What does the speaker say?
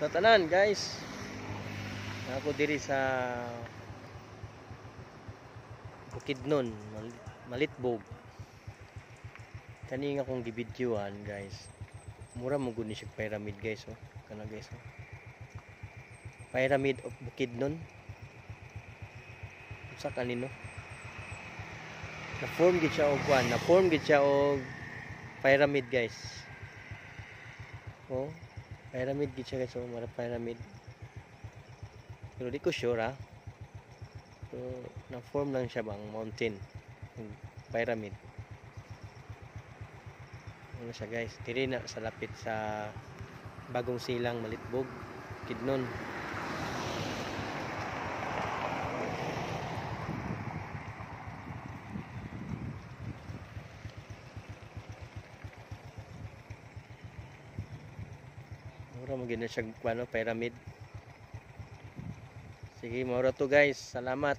Sa tanan guys, ako diri sa Bukidnon, Malitbog. Kani nga akong gibidyoan guys. Mura mo gud ni siya pyramid guys oh. Kana guys oh. Pyramid of Bukidnon. Sa kanino? Na-form gid siya og kwan, na-form gid siya og pyramid guys. Oh, pyramid gid siya guys, oh, mara pyramid. Pero di ko sure ha. So, na-form lang siya bang mountain, pyramid. Ano siya guys, diri na sa lapit sa Bagong Silang, Malitbog, Bukidnon. Mura mo gina siya ano, pyramid. Sige, mura to guys. Salamat.